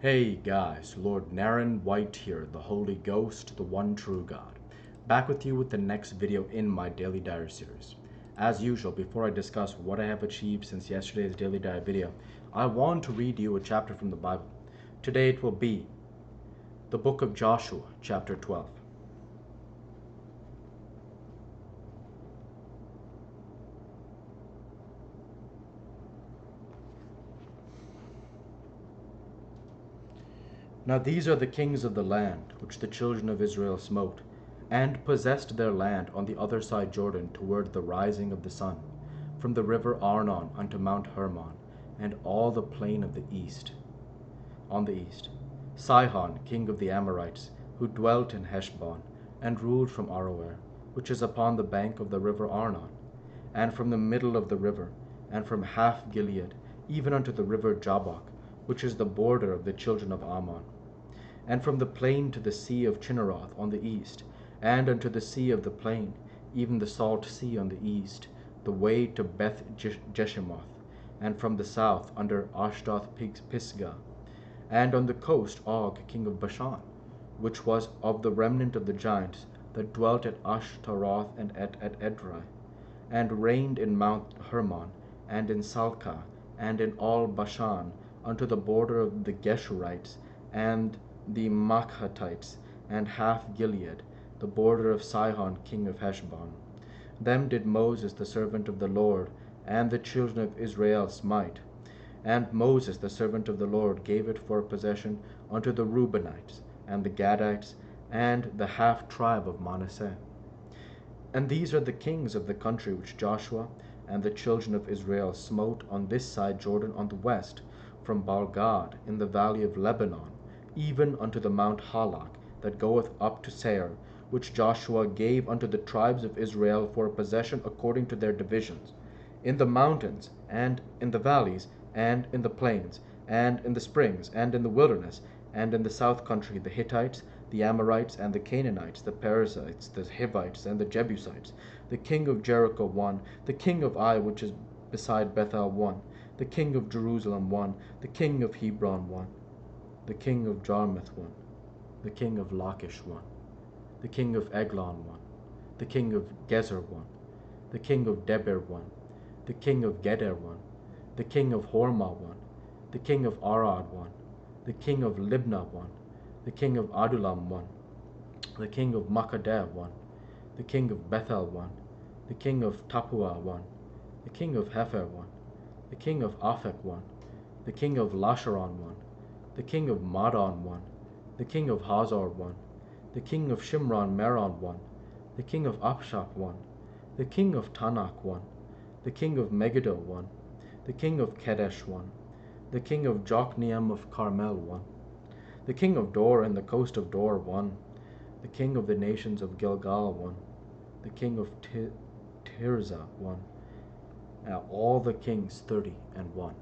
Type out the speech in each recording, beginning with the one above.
Hey guys, Lord Naren White here, the Holy Ghost, the one true God. Back with you with the next video in my Daily Diary series. As usual, before I discuss what I have achieved since yesterday's Daily Diary video, I want to read you a chapter from the Bible. Today it will be the book of Joshua, chapter 12. Now these are the kings of the land which the children of Israel smote, and possessed their land on the other side Jordan toward the rising of the sun, from the river Arnon unto Mount Hermon, and all the plain of the east. On the east, Sihon, king of the Amorites, who dwelt in Heshbon, and ruled from Aroer, which is upon the bank of the river Arnon, and from the middle of the river, and from half Gilead, even unto the river Jabbok, which is the border of the children of Ammon, and from the plain to the sea of Chinneroth on the east, and unto the sea of the plain, even the salt sea on the east, the way to Beth Jeshimoth, and from the south under Ashdoth Pisgah, and on the coast Og, king of Bashan, which was of the remnant of the giants that dwelt at Ashtaroth and at Edrei, and reigned in Mount Hermon, and in Salcah, and in all Bashan, unto the border of the Geshurites, and the Maachatites, and half Gilead, the border of Sihon king of Heshbon. Them did Moses the servant of the Lord, and the children of Israel smite. And Moses the servant of the Lord gave it for a possession unto the Reubenites, and the Gadites, and the half tribe of Manasseh. And these are the kings of the country which Joshua and the children of Israel smote on this side Jordan on the west, from Baalgad in the valley of Lebanon, even unto the Mount Halak that goeth up to Seir, which Joshua gave unto the tribes of Israel for a possession according to their divisions, in the mountains, and in the valleys, and in the plains, and in the springs, and in the wilderness, and in the south country, the Hittites, the Amorites, and the Canaanites, the Perizzites, the Hivites, and the Jebusites. The king of Jericho one, the king of Ai, which is beside Bethel one, the king of Jerusalem one, the king of Hebron one, the king of Jarmuth one, the king of Lachish one, the king of Eglon one, the king of Gezer one, the king of Debir one, the king of Geder one, the king of Hormah one, the king of Arad one, the king of Libnah one, the king of Adullam one, the king of Makkadah one, the king of Bethel one, the king of Tappuah one, the king of Hepher one, the king of Aphek one, the king of Lasharon one, the king of Madon one, the king of Hazor one, the king of Shimron Meron one, the king of Apshap one, the king of Tanakh one, the king of Megiddo one, the king of Kedesh one, the king of Jokneam of Carmel one, the king of Dor and the coast of Dor one, the king of the nations of Gilgal one, the king of Tirzah one, all the kings 30 and 1.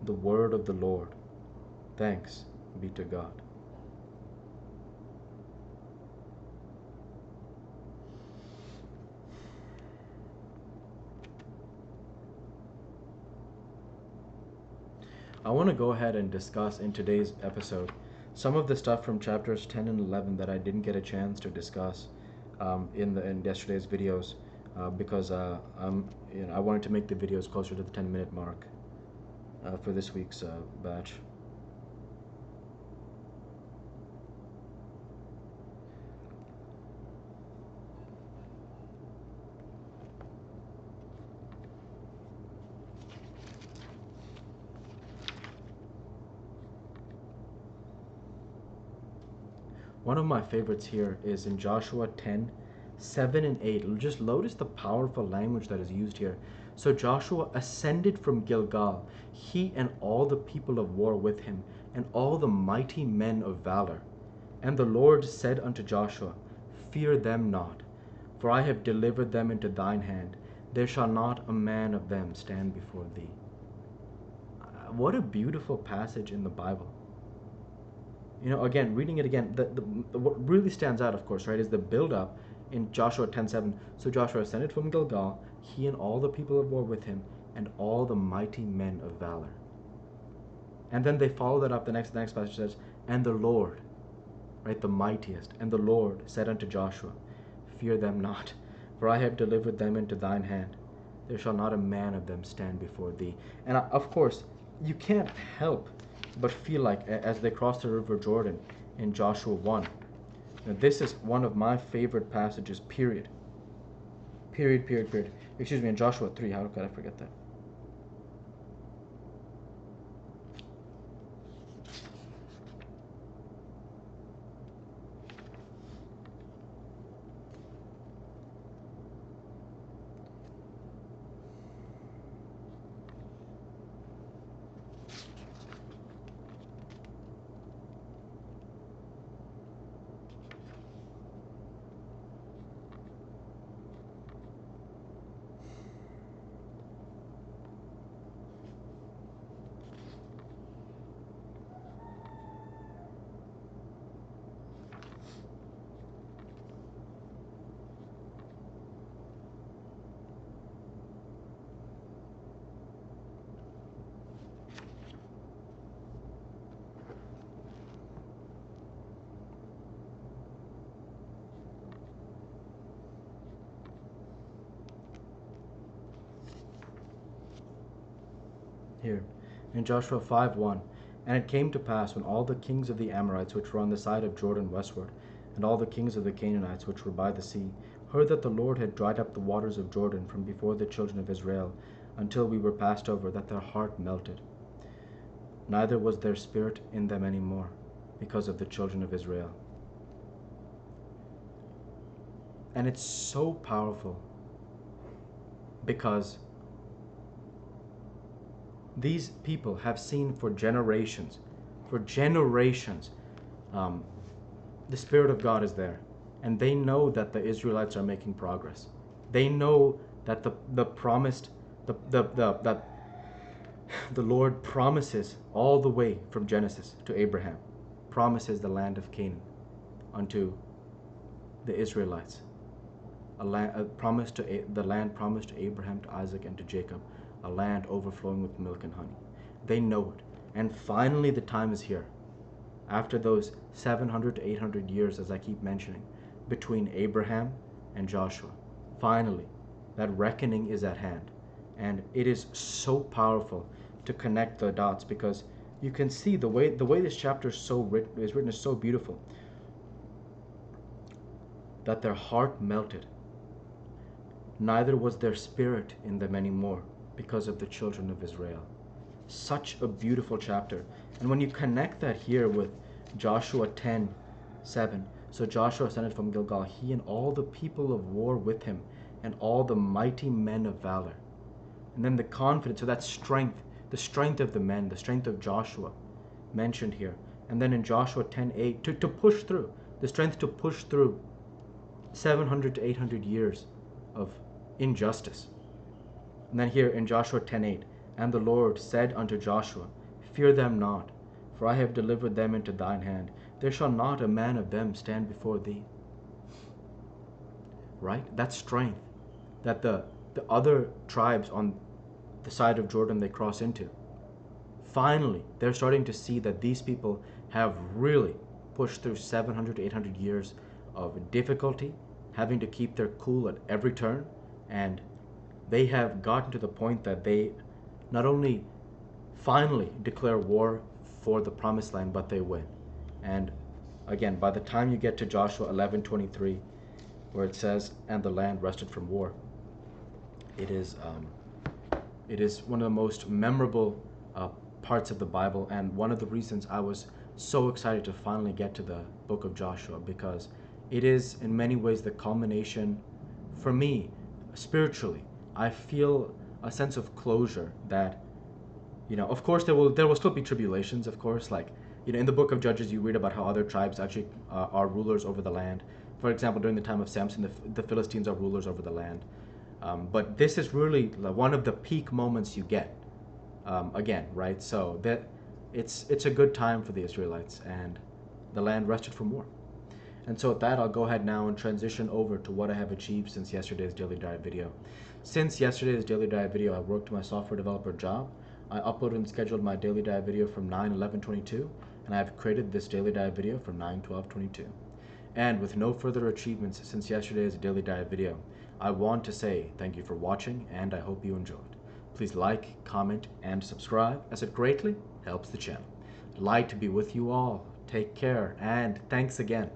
The word of the Lord. Thanks be to God. I want to go ahead and discuss in today's episode some of the stuff from chapters 10 and 11 that I didn't get a chance to discuss in yesterday's videos because I wanted to make the videos closer to the 10-minute mark for this week's batch. One of my favorites here is in Joshua 10, 7 and 8. Just notice the powerful language that is used here. So Joshua ascended from Gilgal, he and all the people of war with him, and all the mighty men of valor. And the Lord said unto Joshua, Fear them not, for I have delivered them into thine hand. There shall not a man of them stand before thee. What a beautiful passage in the Bible. Again, reading it again, what really stands out, of course, right, is the build-up in Joshua 10:7. So Joshua ascended from Gilgal, he and all the people of war with him, and all the mighty men of valor. And then they follow that up. The next passage says, and the Lord, right, the mightiest, and the Lord said unto Joshua, fear them not, for I have delivered them into thine hand. There shall not a man of them stand before thee. And of course, you can't help but feel like as they cross the river Jordan in Joshua 1, this is one of my favorite passages, period. Period. Excuse me, in Joshua 3, how could I forget that? Here, in Joshua 5:1, and it came to pass when all the kings of the Amorites which were on the side of Jordan westward, and all the kings of the Canaanites which were by the sea, heard that the Lord had dried up the waters of Jordan from before the children of Israel, until we were passed over, that their heart melted. Neither was there spirit in them any more, because of the children of Israel. And it's so powerful, because these people have seen for generations, the Spirit of God is there. And they know that the Israelites are making progress. They know that the Lord promises all the way from Genesis to Abraham, promises the land of Canaan unto the Israelites. The land promised to Abraham, to Isaac, and to Jacob, a land overflowing with milk and honey. They know it. And finally the time is here. After those 700 to 800 years, as I keep mentioning, between Abraham and Joshua, finally that reckoning is at hand. And it is so powerful to connect the dots, because you can see the way this chapter is written is so beautiful, that their heart melted. Neither was there spirit in them anymore, because of the children of Israel. Such a beautiful chapter. And when you connect that here with Joshua 10:7, so Joshua ascended from Gilgal, he and all the people of war with him, and all the mighty men of valor. And then the confidence, so that strength, the strength of the men, the strength of Joshua mentioned here. And then in Joshua 10:8, to push through, the strength to push through 700 to 800 years of injustice. And then here in Joshua 10:8, and the Lord said unto Joshua, fear them not, for I have delivered them into thine hand. There shall not a man of them stand before thee. Right? That strength that the other tribes on the side of Jordan they cross into, finally they're starting to see that these people have really pushed through 700 to 800 years of difficulty, having to keep their cool at every turn, and they have gotten to the point that they not only finally declare war for the promised land, but they win. And again, by the time you get to Joshua 11:23, where it says, and the land rested from war, it is one of the most memorable parts of the Bible, and one of the reasons I was so excited to finally get to the book of Joshua, because it is in many ways the culmination, for me, spiritually. I feel a sense of closure that, of course there will still be tribulations, of course, like, in the book of Judges you read about how other tribes actually are rulers over the land. For example, during the time of Samson, the Philistines are rulers over the land. But this is really one of the peak moments you get, again, right? So that it's a good time for the Israelites, and the land rested from war. And so with that, I'll go ahead now and transition over to what I have achieved since yesterday's Daily Dive video. Since yesterday's Daily Dive video, I worked my software developer job. I uploaded and scheduled my daily dive video from 9/11/22, and I have created this daily dive video from 9/12/22. And with no further achievements since yesterday's daily dive video, I want to say thank you for watching, and I hope you enjoyed. Please like, comment, and subscribe, as it greatly helps the channel. Light to be with you all. Take care, and thanks again.